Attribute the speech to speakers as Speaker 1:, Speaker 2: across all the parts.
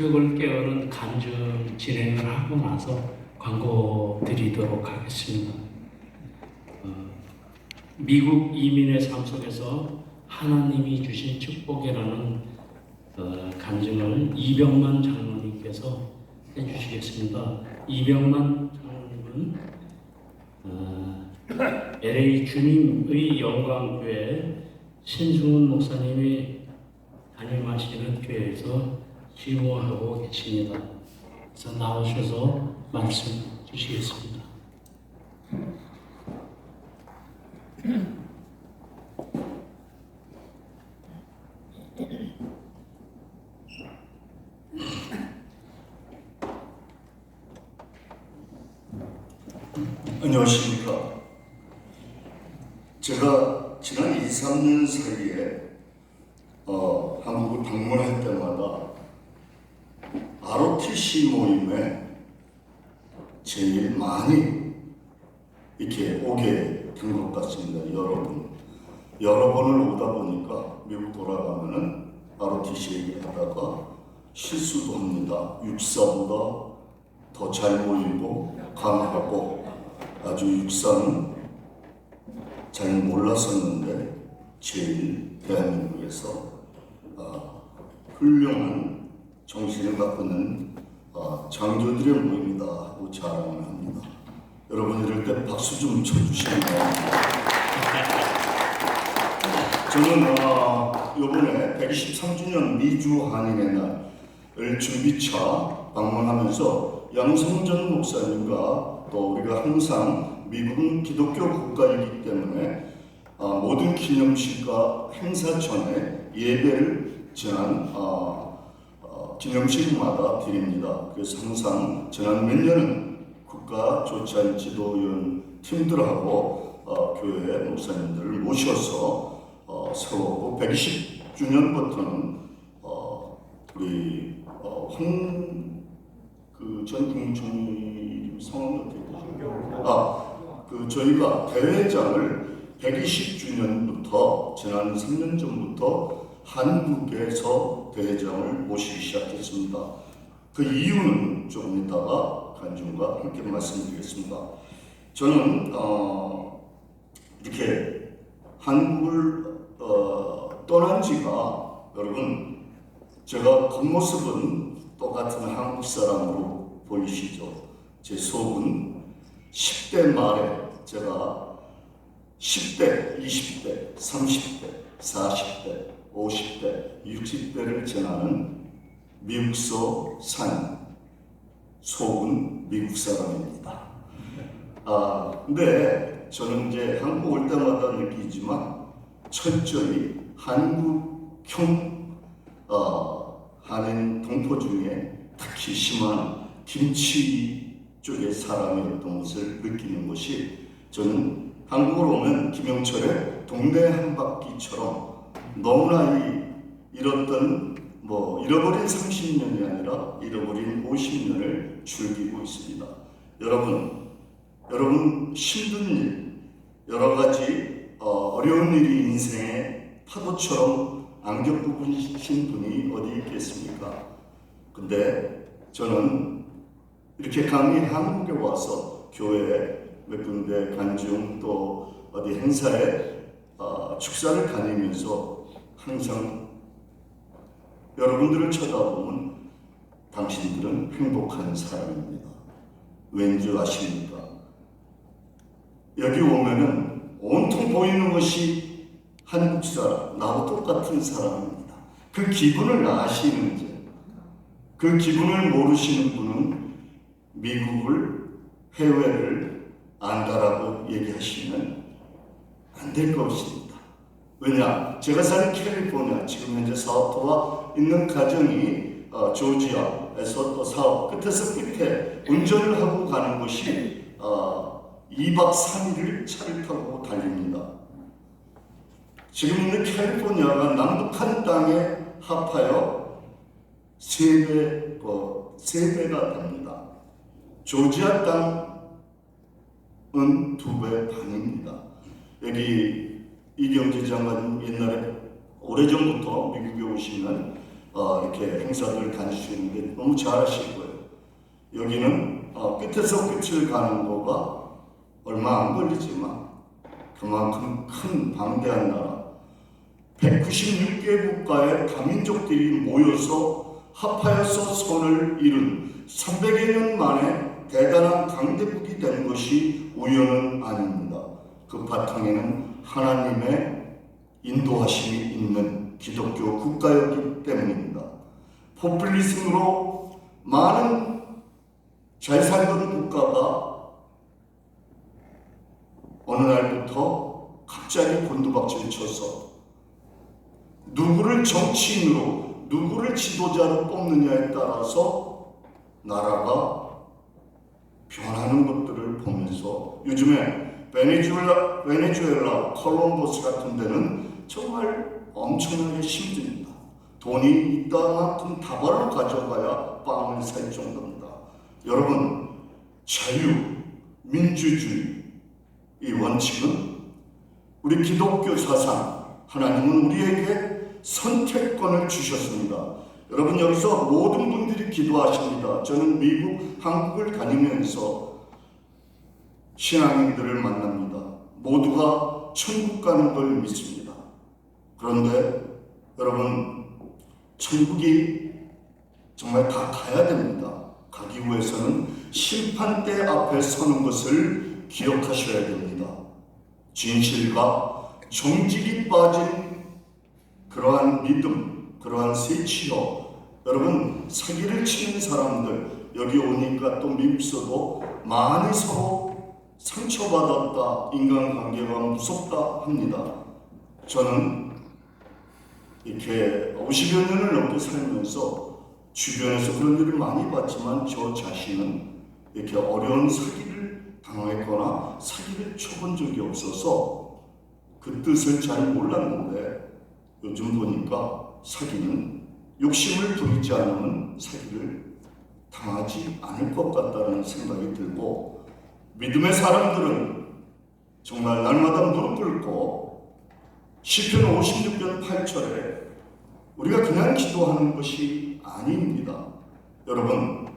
Speaker 1: 새벽을 깨우는 간증 진행을 하고 나서 광고 드리도록 하겠습니다. 미국 이민의 삶 속에서 하나님이 주신 축복이라는 간증을 이병만 장로님께서 해주시겠습니다. 이병만 장로님은 LA 주님의 영광교회 신승훈 목사님이 담임하시는 교회에서 지무하고 계십니다. 그래서 나오셔서 말씀 주시겠습니다.
Speaker 2: 안녕하십니까. 제가 지난 2, 3년 사이에 한국을 방문할 때마다 ROTC 모임에 제일 많이 이렇게 오게 된 것 같습니다. 여러 번을 오다 보니까 미국 돌아가면은 ROTC 얘기하다가 실수도 합니다. 육사보다 더 잘 모이고 강하고 아주 육사는 잘 몰랐었는데 제일 대한민국에서 훌륭한 정신을 갖고 있는 장교들의 모임이다 하고 자랑을 합니다. 여러분 이럴 때 박수 좀 쳐주시면 저는 이번에 123주년 미주 한인의 날을 준비차 방문하면서 양성전 목사님과 또 우리가 항상 미국은 기독교 국가이기 때문에 모든 기념식과 행사 전에 예배를 지난 기념식마다 드립니다. 그래서 항상 지난 몇 년은 국가조찬 지도위원 팀들하고 교회 목사님들을 모셔서 세웠고 120주년부터는 우리 전 국무총리 성함이 어떻게 되죠? 저희가 대회장을 120주년부터 지난 3년 전부터 한국에서 대회장을 모시기 시작했습니다. 그 이유는 조금 이따가 간증과 함께 말씀드리겠습니다. 저는 이렇게 한국을 떠난 지가 여러분 제가 겉모습은 똑같은 한국 사람으로 보이시죠? 제 속은 10대 말에 제가 10대, 20대, 30대, 40대, 50대, 60대를 지나는 미국서 산 속은 미국 사람입니다. 근데 저는 이제 한국 올 때마다 느끼지만 철저히 한국형 한인 동포 중에 특히 심한 김치 쪽의 사람이었던 것을 느끼는 것이 저는 한국으로 오면 김영철의 동네 한 바퀴처럼 너무나 잃었던 잃어버린 30년이 아니라 잃어버린 50년을 즐기고 있습니다. 여러분 힘든 일, 여러 가지 어려운 일이 인생의 파도처럼 안겨보고 계신 분이 어디 있겠습니까? 근데 저는 이렇게 감히 한국에 와서 교회에 몇 군데 간증 또 어디 행사에 축사를 다니면서 항상 여러분들을 쳐다보면 당신들은 행복한 사람입니다. 왠지 아십니까? 여기 오면은 온통 보이는 것이 한국 사람, 나하고 똑같은 사람입니다. 그 기분을 아시는지, 그 기분을 모르시는 분은 미국을, 해외를 안다라고 얘기하시면 안 될 것입니다. 왜냐? 제가 사는 캘리포니아, 지금 현재 사업도와 있는 가정이 조지아에서 또 사업 끝에서 끝에 운전을 하고 가는 것이 2박 3일을 차를 타고 달립니다. 지금 있는 캘리포니아가 남북한 땅에 합하여 3배가 됩니다. 조지아 땅은 2배 반입니다. 여기 이경재 장관 옛날에 오래전부터 미국에 오시면 이렇게 행사들 다니시는데 너무 잘하실 거예요. 여기는 끝에서 끝을 가는 거가 얼마 안 걸리지만 그만큼 큰 방대한 나라 196개 국가의 다민족들이 모여서 합하여서 손을 이룬 300여 년 만에 대단한 강대국이 된 것이 우연은 아닙니다. 그 바탕에는 하나님의 인도하심이 있는 기독교 국가였기 때문입니다. 포퓰리즘으로 많은 잘 살던 국가가 어느 날부터 갑자기 곤두박질 쳐서 누구를 정치인으로 누구를 지도자로 뽑느냐에 따라서 나라가 변하는 것들을 보면서 요즘에 베네수엘라, 콜롬버스 같은 데는 정말 엄청나게 힘듭니다. 돈이 이따만큼 다발을 가져가야 빵을 살 정도입니다. 여러분, 자유, 민주주의 이 원칙은 우리 기독교 사상, 하나님은 우리에게 선택권을 주셨습니다. 여러분, 여기서 모든 분들이 기도하십니다. 저는 미국, 한국을 다니면서 신앙인들을 만납니다. 모두가 천국 가는 걸 믿습니다. 그런데 여러분, 천국이 정말 다 가야 됩니다. 가기 위해서는 심판대 앞에 서는 것을 기억하셔야 됩니다. 진실과 정직이 빠진 그러한 믿음, 그러한 세치요. 여러분, 사기를 치는 사람들 여기 오니까 또 미국서도 많이 서로 상처받았다, 인간관계가 무섭다 합니다. 저는 이렇게 50여 년을 넘게 살면서 주변에서 그런 일을 많이 봤지만 저 자신은 이렇게 어려운 사기를 당했거나 사기를 쳐본 적이 없어서 그 뜻을 잘 몰랐는데 요즘 보니까 사기는 욕심을 부리지 않으면 사기를 당하지 않을 것 같다는 생각이 들고 믿음의 사람들은 정말 날마다 무릎 꿇고 시편 56편 8절에 우리가 그냥 기도하는 것이 아닙니다. 여러분,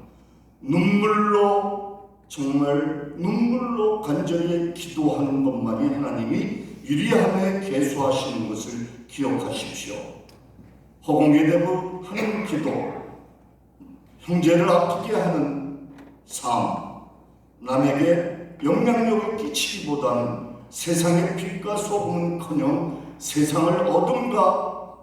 Speaker 2: 정말 눈물로 간절히 기도하는 것만이 하나님이 유리함에 계수하시는 것을 기억하십시오. 허공에 대고 하는 기도, 형제를 아프게 하는 삶, 남에게 영향력을 끼치기보다는 세상의 빛과 소금은커녕 세상을 어둠과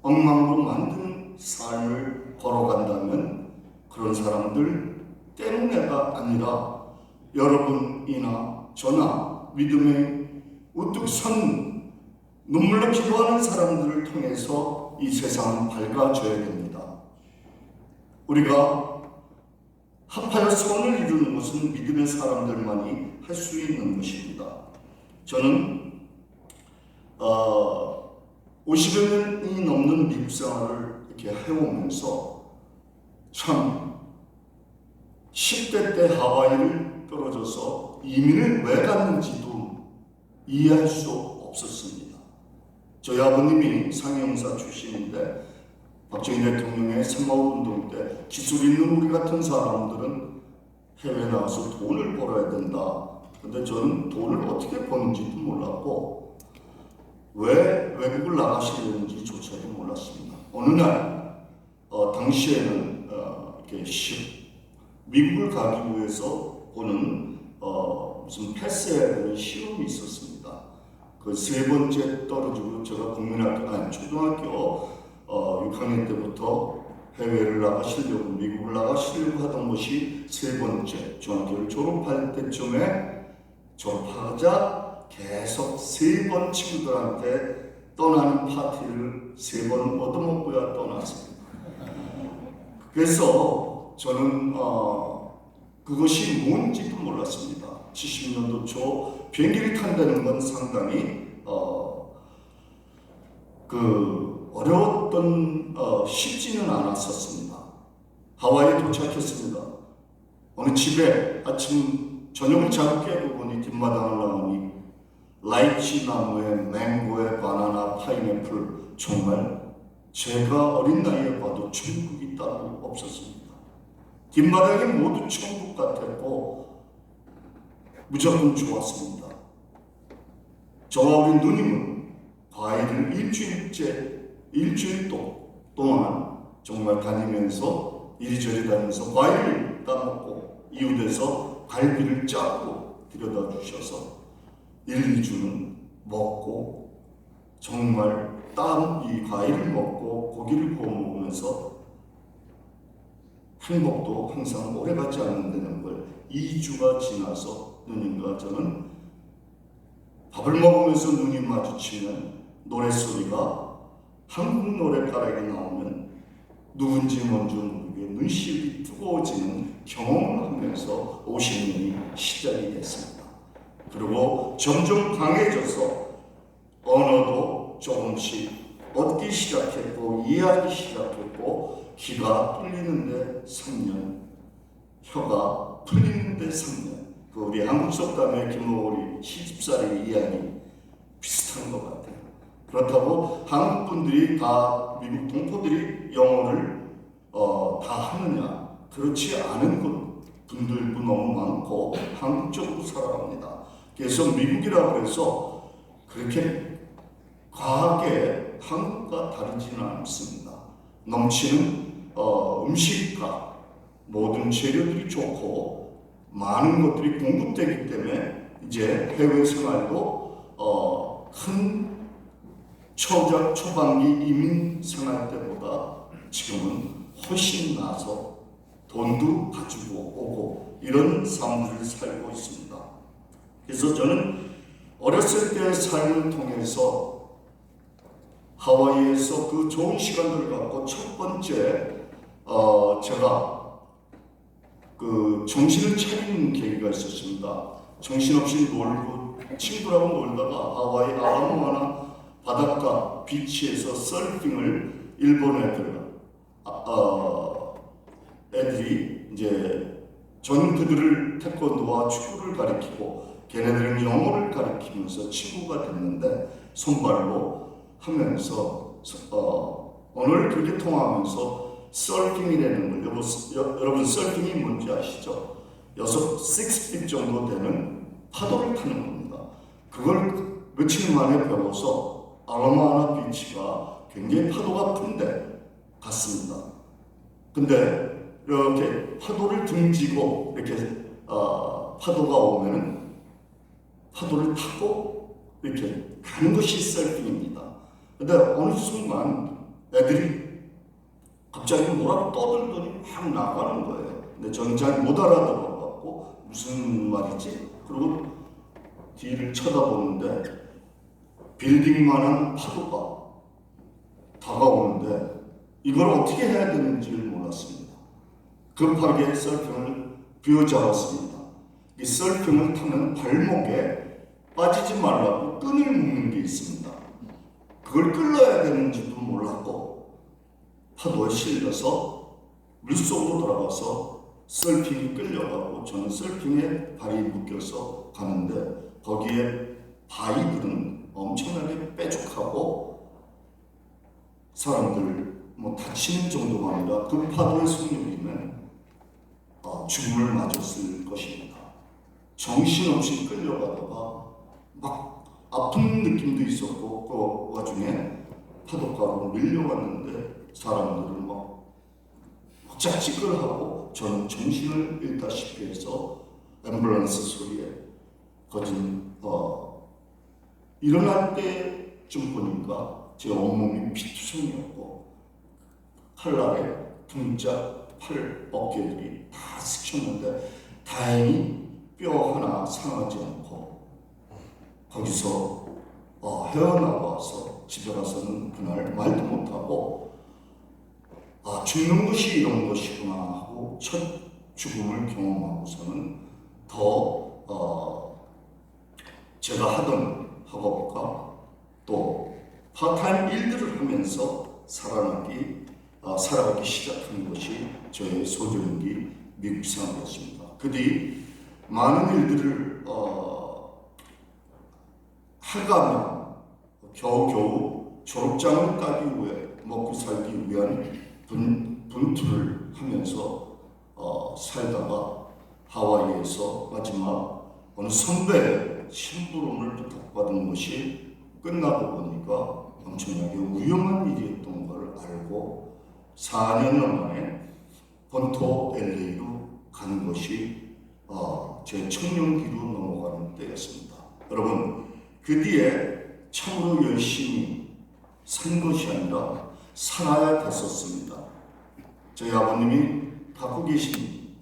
Speaker 2: 엉망으로 만드는 삶을 걸어간다면 그런 사람들 때문에가 아니라 여러분이나 저나 믿음의 우뚝 선 눈물로 기도하는 사람들을 통해서 이 세상은 밝아져야 됩니다. 우리가 합하여 선을 이루는 것은 믿음의 사람들만이 할 수 있는 것입니다. 저는 50여 년이 넘는 미국 생활을 이렇게 해오면서 참 10대 때 하와이를 떨어져서 이민을 왜 갔는지도 이해할 수 없었습니다. 저희 아버님이 상용사 출신인데 박정희 대통령의 새마을운동 때 기술 있는 우리 같은 사람들은 해외에 나가서 돈을 벌어야 된다. 근데 저는 돈을 어떻게 버는지도 몰랐고 왜 외국을 나가시려는지조차도 몰랐습니다. 어느 날 당시에는 이렇게 미국을 가기 위해서 보는 무슨 패스해야 되는 시험이 있었습니다. 그 세 번째 떨어지고 제가 초등학교 6학년 때부터 해외를 나가시려고 미국을 나가시려고 하던 것이 세 번째 중학교를 졸업할 때쯤에 졸업하자 계속 세 번 친구들한테 떠나는 파티를 세 번 얻어먹고야 떠났습니다. 그래서 저는 그것이 뭔지도 몰랐습니다. 70년도 초 비행기를 탄다는 건 상당히 어려웠던 쉽지는 않았었습니다. 하와이에 도착했습니다. 어느 집에 저녁을 자고 깨고 보니 뒷마당을 나오니 라이치 나무에 맹고에 바나나, 파인애플 정말 제가 어린 나이에 봐도 천국이 따로 없었습니다. 뒷마당이 모두 천국 같았고 무조건 좋았습니다. 저와 우리 누님은 과일을 일주일 동안 정말 다니면서 이리저리 다니면서 과일을 따먹고 이웃에서 갈비를 짜고 들여다 주셔서 1, 2주는 먹고 정말 이 과일을 먹고 고기를 구워 먹으면서 행복도 항상 오래가지 않는다는 걸 2주가 지나서 누님과 저는 밥을 먹으면서 눈이 마주치면 노랫소리가 한국 노래가락에 나오면 누군지 먼저 모르게 눈시울이 뜨거워지는 경험을 하면서 50년이 시작이 됐습니다. 그리고 점점 강해져서 언어도 조금씩 얻기 시작했고 이해하기 시작했고 귀가 뚫리는데 3년, 혀가 풀리는데 3년. 그 우리 한국 속담의 김어울이 시집살이 이야기 비슷한 것 같아요. 그렇다고 한국 분들이 다 미국 동포들이 영어를 다 하느냐? 그렇지 않은 분들도 너무 많고 한국적으로 살아갑니다. 그래서 미국이라고 해서 그렇게 과하게 한국과 다르지는 않습니다. 넘치는 음식과 모든 재료들이 좋고 많은 것들이 공급되기 때문에 이제 해외 생활도 큰 초반기 이민 생활 때보다 지금은 훨씬 나아서 돈도 가지고 오고 이런 삶을 살고 있습니다. 그래서 저는 어렸을 때의 삶을 통해서 하와이에서 그 좋은 시간들을 갖고 첫 번째 제가 그 정신을 차리는 계기가 있었습니다. 정신없이 놀고 친구라고 놀다가 하와이 아라모아나 바닷가 비치에서 서핑을 일본 애들이 이제 저는 그들을 태권도와 축구를 가르치고 걔네들은 영어를 가르치면서 친구가 됐는데 손발로 하면서 언어를 그렇게 통화하면서 서핑이라는 걸 여러분 서핑이 뭔지 아시죠? 6feet 정도 되는 파도를 타는 겁니다. 그걸 며칠 만에 배워서 아라모아나 비치가 굉장히 파도가 큰데 갔습니다. 근데 이렇게 파도를 등지고 이렇게 파도가 오면은 파도를 타고 이렇게 가는 것이 서핑입니다. 근데 어느 순간 애들이 갑자기 뭐라고 떠들더니 확 나가는 거예요. 근데 저는 잘 못 알아들어갖고 무슨 말이지? 그리고 뒤를 쳐다보는데 빌딩만한 파도가 다가오는데 이걸 어떻게 해야 되는지를 몰랐습니다. 급하게 서핑을 비워잡았습니다. 이 서핑을 타면 발목에 빠지지 말라고 끈을 묶는 게 있습니다. 그걸 끌어야 되는지도 몰랐고 파도에 실려서 물속으로 들어가서 서핑이 끌려가고 저는 서핑에 발이 묶여서 가는데 거기에 바위들은 엄청나게 뾰족하고 사람들 다치는 정도가 아니라 그 파도의 속력이면 죽음을 맞았을 것입니다. 정신없이 끌려가다가 막 아픈 느낌도 있었고 그 와중에 파도가로 밀려왔는데 사람들은 막 짝짓글하고 저는 정신을 잃다시피 해서 앰뷸런스 소리에 거진 일어날 때쯤 보니까 제 온몸이 피투성이었고 칼날에 등짝, 팔, 어깨들이 다 스쳤는데 다행히 뼈 하나 상하지 않고 거기서 헤어나와서 집에 가서는 그날 말도 못하고 죽는 것이 이런 것이구나 하고 첫 죽음을 경험하고서는 더 제가 하던 학업과 또 파타임 일들을 하면서 살아가기 시작한 것이 저의 소년기 미국 생활이었습니다. 그 뒤 많은 일들을 해가며 겨우겨우 졸업장을 따기 위해 먹고 살기 위한 분투를 하면서 살다가 하와이에서 마지막 어느 선배의 심부름을 부탁받은 것이 끝나고 보니까 엄청나게 위험한 일이었던 걸 알고 4년여 만에 본토 LA로 가는 것이 제 청년기로 넘어가는 때였습니다. 여러분, 그 뒤에 참으로 열심히 산 것이 아니라 살아야 됐었습니다. 저희 아버님이 갖고 계신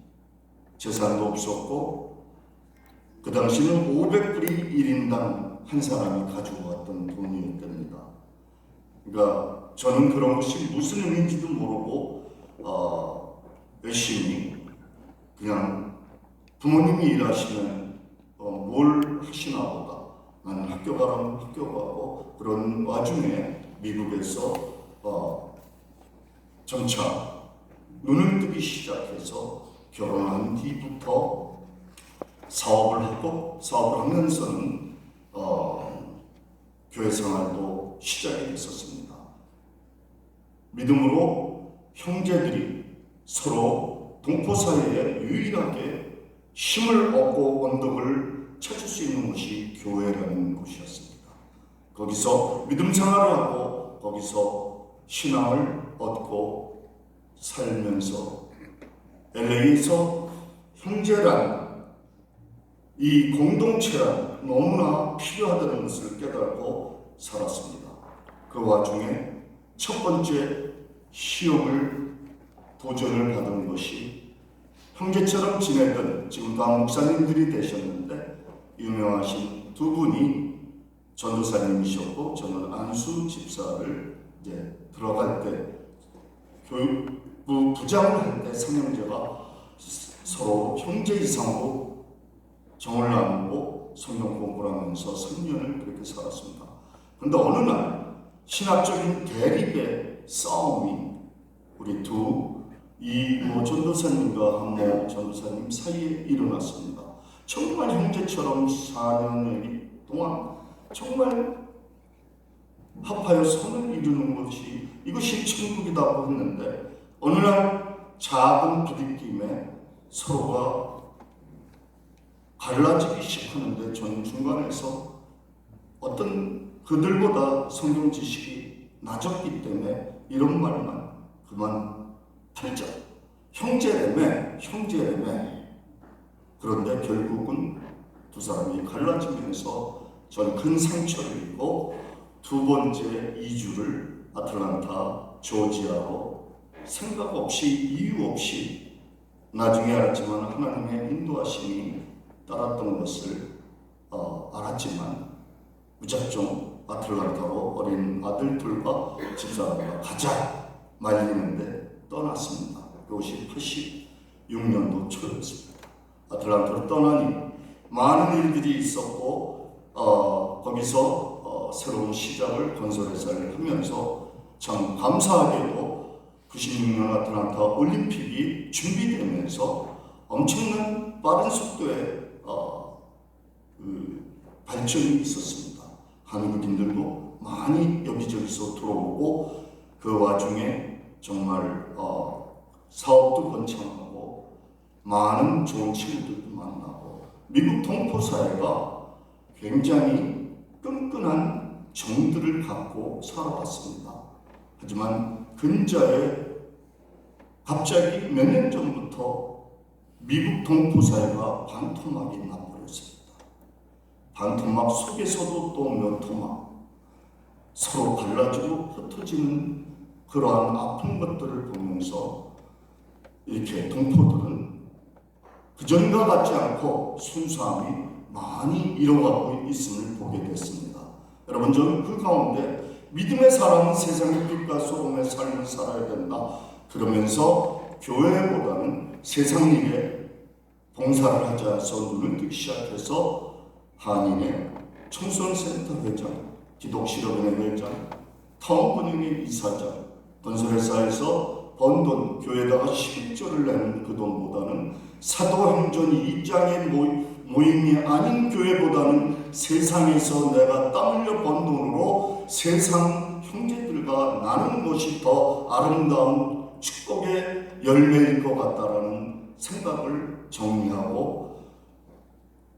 Speaker 2: 재산도 없었고 그 당시는 500불이 1인당 한 사람이 가지고 왔던 돈이었답니다. 그러니까 저는 그런 것이 무슨 의미인지도 모르고 열심히 그냥 부모님이 일하시면 뭘 하시나 보다. 나는 학교 가라면 학교 가고 그런 와중에 미국에서 점차 눈을 뜨기 시작해서 결혼한 뒤부터 사업을 하면서는 교회 생활도 시작이 됐었습니다. 믿음으로 형제들이 서로 동포사회에 유일하게 힘을 얻고 언덕을 찾을 수 있는 곳이 교회라는 곳이었습니다. 거기서 믿음 생활을 하고 거기서 신앙을 얻고 살면서 LA에서 형제란 이 공동체란 너무나 필요하다는 것을 깨닫고 살았습니다. 그 와중에 첫 번째 시험을 도전을 받은 것이 형제처럼 지내던 지금 다 목사님들이 되셨는데 유명하신 두 분이 전도사님이셨고 저는 안수 집사를 이제 들어갈 때 교육부 부장을 할 때 삼형제가 서로 형제 이상으로 정을 나누고 성경 공부를 하면서 3년을 그렇게 살았습니다. 그런데 어느 날 신학적인 대립의 싸움이 우리 이모 전도사님과 한모 전도사님 사이에 일어났습니다. 정말 형제처럼 4년 동안 정말 합하여 선을 이루는 것이 이것이 천국이라고 했는데 어느 날 작은 부딪힘에 서로가 갈라지기 시작하는데 저는 중간에서 어떤 그들보다 성경 지식이 낮았기 때문에 이런 말만 그만 팔자. 형제라며. 그런데 결국은 두 사람이 갈라지면서 저는 큰 상처를 입고 두 번째 이주를 아틀란타 조지아로 생각 없이 이유 없이 나중에 알았지만 하나님의 인도하심이 따랐던 것을 알았지만 무작정 아틀란타로 어린 아들들과 집사람과 가자 말리는데 떠났습니다. 그것이 86년도 초였습니다. 아틀란타로 떠나니 많은 일들이 있었고 거기서 새로운 시작을 건설회사를 하면서 참 감사하게도 96년 아틀란타 올림픽이 준비되면서 엄청난 빠른 속도의 발전이 있었습니다. 한국인들도 많이 여기저기서 들어오고 그 와중에 정말 사업도 번창하고 많은 좋은 친구들도 만나고 미국 동포사회가 굉장히 끈끈한 정들을 갖고 살아왔습니다. 하지만 근자에 갑자기 몇 년 전부터 미국 동포사회가 반토막이 나버렸습니다. 반토막 속에서도 또 몇 토막 서로 갈라지고 흩어지는 그러한 아픈 것들을 보면서 이렇게 동포들은 그전과 같지 않고 순수함이 많이 잃어가고 있음을 보게 됐습니다. 여러분, 저는 그 가운데 믿음의 사람은 세상의 빛과 소금의 삶을 살아야 된다. 그러면서 교회보다는 세상 일에 봉사를 하지 않아서 눈을 뜨기 시작해서 한인의 청소년센터 회장, 기독실업인회 회장, 타운분위기 이사장, 건설회사에서 번 돈, 교회에다가 11조를 내는 그 돈보다는 사도행전 2장의 모임이 아닌 교회보다는 세상에서 내가 땀 흘려 번 돈으로 세상 형제들과 보니까 나는 것이 더 아름다운 축복의 열매일 것 같다라는 생각을 정리하고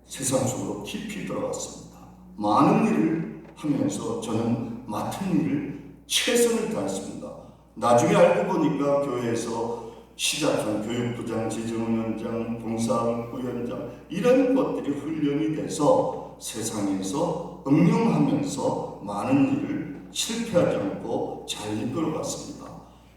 Speaker 2: 세상 속으로 깊이 들어갔습니다. 많은 일을 하면서 저는 맡은 일을 최선을 다했습니다. 나중에 알고 보니까 교회에서 시작한 교육부장, 재정위원장, 봉사위원장 이런 것들이 훈련이 돼서 세상에서 응용하면서 많은 일을 실패하지 않고 잘 이끌어갔습니다.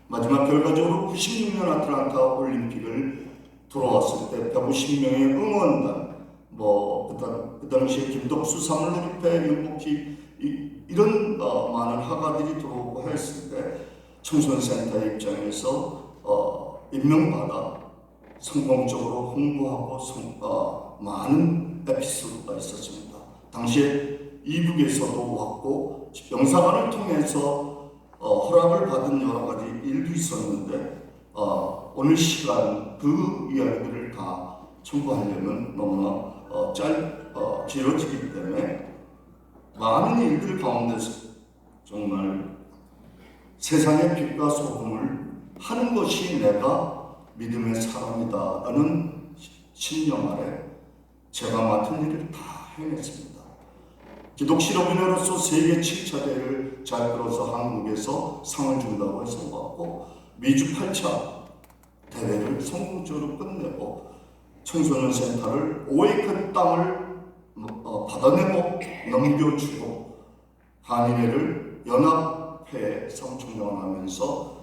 Speaker 2: 마지막 결과적으로 96년 아틀란타 올림픽을 돌아왔을 때 150명의 응원단, 그 당시에 김덕수 사물놀이패 윤복희 이런 많은 화가들이 들어오고 했을 때 청소년센터의 입장에서 임명받아 성공적으로 홍보하고 많은 에피소드가 있었습니다. 당시에 이북에서도 왔고 영사관을 통해서 허락을 받은 여러 가지 일도 있었는데 오늘 시간 그 이야기들을 다 첨부하려면 너무나 길어지기 때문에 많은 일들 가운데서 정말 세상의 빛과 소금을 하는 것이 내가 믿음의 사람이다 라는 신념 아래 제가 맡은 일을 다 해냈습니다. 기독실업인으로서 세계 7차 대회를 잘 끌어서 한국에서 상을 준다고 해서 왔고 미주 8차 대회를 성공적으로 끝내고 청소년 센터를 오에이큰 땅을 받아내고 넘겨주고 한인회를 연합회 사무총장을 하면서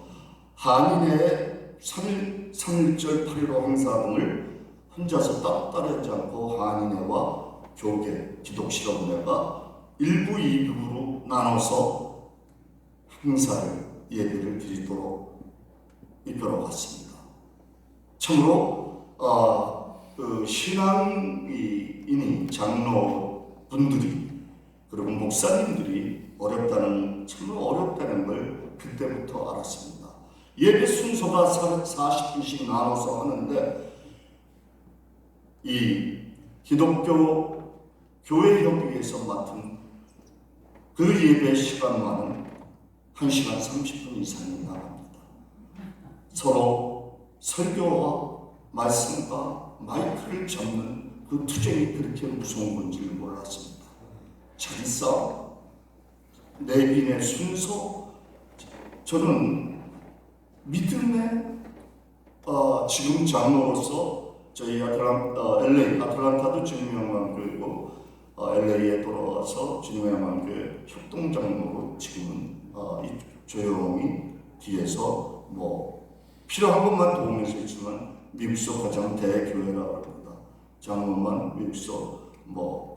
Speaker 2: 한인회의 3.1절 8.15 행사 등을 혼자서 따로따로 하지 않고 한인회와 교계, 기독실업인회가 1부, 2부로 나눠서 행사를 예배를 드리도록 이끌어갔습니다. 참으로 신앙인이 장로분들이 그리고 목사님들이 참으로 어렵다는 걸 그때부터 알았습니다. 예배 순서가 40분씩 나눠서 하는데 이 기독교 교회협의회에서 맡은 그 예배 시간만은 1시간 30분 이상이 나갑니다. 서로 설교와 말씀과 마이크를 잡는 그 투쟁이 그렇게 무서운 건지를 몰랐습니다. 자기 싸움, 내빈의 순서, 저는 믿음의 지금 장로로서 저희 LA 아틀란타도 주님영광교회고 LA에 돌아와서 주님영광교회 협동장로로 지금은 조용히 뒤에서 필요한 것만 도움해서 있지만 미국서 가장 대교회라고 합니다. 장로만 미국서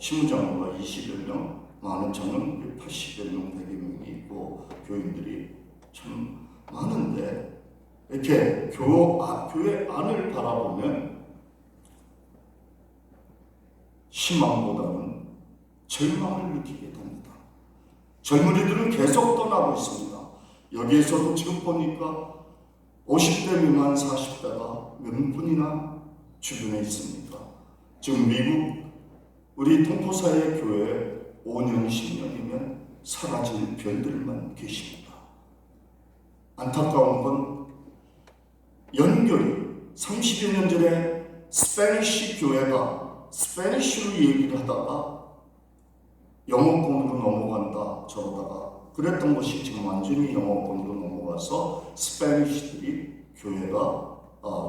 Speaker 2: 신무장로가 20여 명, 많은 장로는 80여 명, 100여 명이 있고 교인들이 참 많은데 이렇게 교회 안을 바라보면 희망보다는 절망을 느끼게 됩니다. 젊은이들은 계속 떠나고 있습니다. 여기에서도 지금 보니까 50대 미만 40대가 몇 분이나 주변에 있습니까? 지금 미국 우리 동포사회 교회 5년, 10년이면 사라질 별들만 계십니다. 안타까운 건 연결이 30여 년 전에 스페니쉬 교회가 스페니쉬로 얘기를 하다가 영어권으로 넘어간다 저러다가 그랬던 것이 지금 완전히 영어권으로 넘어가서 스페니쉬들이 교회가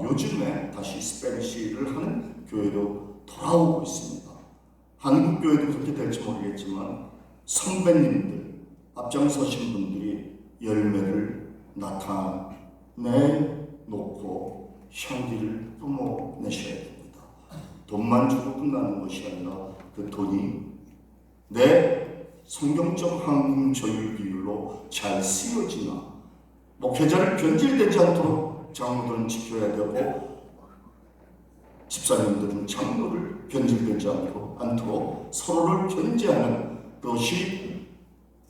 Speaker 2: 요즘에 다시 스페니쉬를 하는 교회로 돌아오고 있습니다. 한국 교회도 그렇게 될지 모르겠지만 선배님들, 앞장서신 분들이 열매를 나타내놓고 향기를 뿜어내셔야 됩니다. 돈만 주고 끝나는 것이 아니라 그 돈이 내 성경적 황금 저율 비율로 잘 쓰여지나 목회자를 변질되지 않도록 장로들은 지켜야 되고 집사님들은 장로를 변질되지 않도록 서로를 견제하는 것이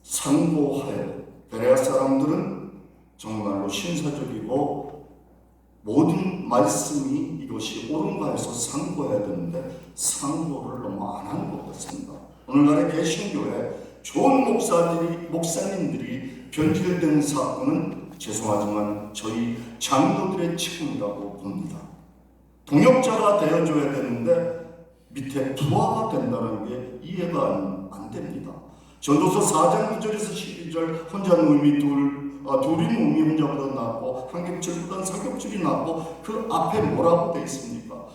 Speaker 2: 상고하여 베레아 사람들은 정말로 신사적이고 모든 말씀이 이것이 옳은가 해서 상고해야 되는데 상고를 너무 안 하는 것 같습니다. 오늘날의 개신교회 좋은 목사님들이 변질된 사건은 죄송하지만 저희 장로들의 책임이라고 봅니다. 동역자가 되어줘야 되는데 밑에 부하가 된다는 게 이해가 안 됩니다. 전도서 4장 9절에서 12절 혼자 누움이 둘이 누움이 혼자보다 낫고 한 겹줄보다 세 겹줄이 낫고 그 앞에 뭐라고 되어 있습니까?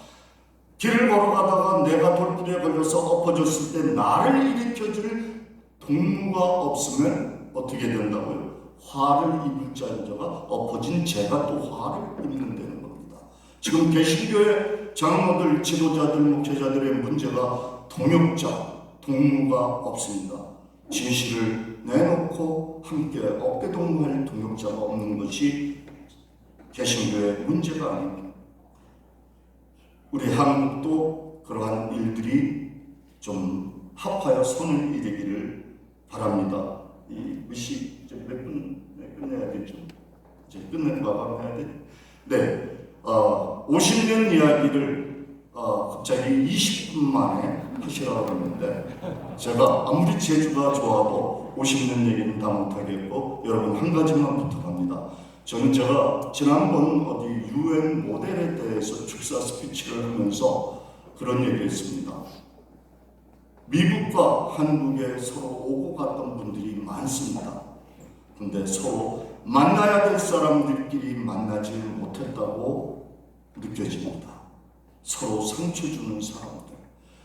Speaker 2: 길을 걸어가다가 내가 돌부리에 걸려서 엎어졌을 때 나를 일으켜줄 동무가 없으면 어떻게 된다고요? 화를 입을 자가 엎어진 제가 또 화를 입는다는 겁니다. 지금 개신교의 장로들, 지도자들, 목회자들의 문제가 동역자, 동무가 없습니다. 진실을 내놓고 함께 어깨동무할 동역자가 없는 것이 개신교의 문제가 아닙니다. 우리 한국도 그러한 일들이 좀 합하여 손을 이루기를 바랍니다. 이 의식 이제 몇 분 끝내야겠죠? 이제 끝내 마감해야 돼. 네, 50년 이야기를 갑자기 20분 만에 하시라고 했는데 제가 아무리 재주가 좋아도 50년 얘기는 다 못하겠고 여러분 한 가지만 부탁합니다. 제가 지난번 어디 UN 모델에 대해서 축사 스피치를 하면서 그런 얘기했습니다. 미국과 한국에 서로 오고 갔던 분들이 많습니다. 근데 서로 만나야 될 사람들끼리 만나지 못했다고 느껴집니다. 서로 상처 주는 사람들,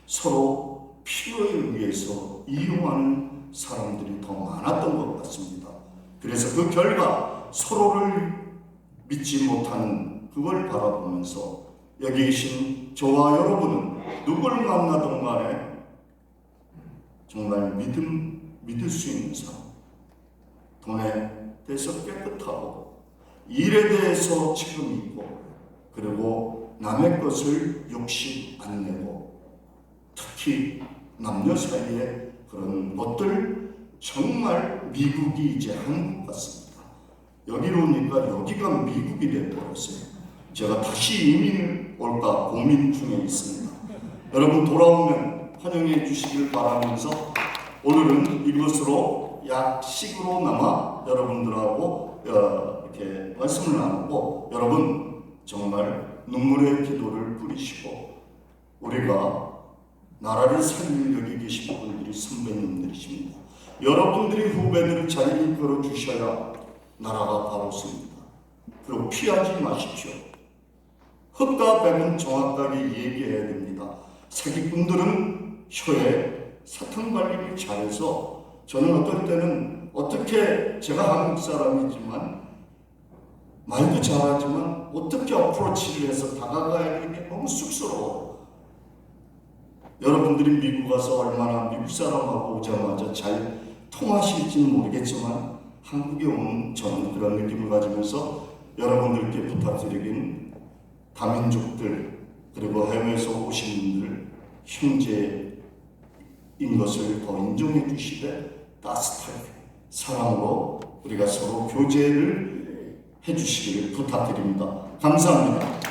Speaker 2: 서로 필요에 의해서 이용하는 사람들이 더 많았던 것 같습니다. 그래서 그 결과 서로를 믿지 못하는 그걸 바라보면서 여기 계신 저와 여러분은 누굴 만나든 간에 정말 믿을 수 있는 사람, 돈에 대해서 깨끗하고 일에 대해서 책임 있고 그리고 남의 것을 욕심 안 내고 특히 남녀 사이에 그런 것들 정말 미국이 이제 한국 같습니다. 여기로 오니까 여기가 미국이 되어버렸어요. 제가 다시 이민을 올까 고민 중에 있습니다. 여러분 돌아오면 환영해 주시길 바라면서 오늘은 이것으로 약식으로나마 여러분들하고 이렇게 말씀을 나누고 여러분 정말 눈물의 기도를 뿌리시고 우리가 나라를 살릴 여기 계신 분들이 선배님들이십니다. 여러분들이 후배들을 잘 이끌어 주셔야 나라가 바로 섭니다. 그리고 피하지 마십시오. 흑과 백은 정확하게 얘기해야 됩니다. 사기꾼들은 혀에 사탕 발리기 잘해서 저는 어떨 때는 어떻게 제가 한국 사람이지만 말도 잘하지만 어떻게 어프로치를 해서 다가가야 되는 게 너무 쑥스러워. 여러분들이 미국 가서 얼마나 미국 사람하고 오자마자 잘 통하실지는 모르겠지만 한국에 온 저는 그런 느낌을 가지면서 여러분들께 부탁드리긴 다민족들 그리고 해외에서 오신 분들 형제인 것을 더 인정해 주시되 따뜻하게 사랑으로 우리가 서로 교제를 해 주시기를 부탁드립니다. 감사합니다.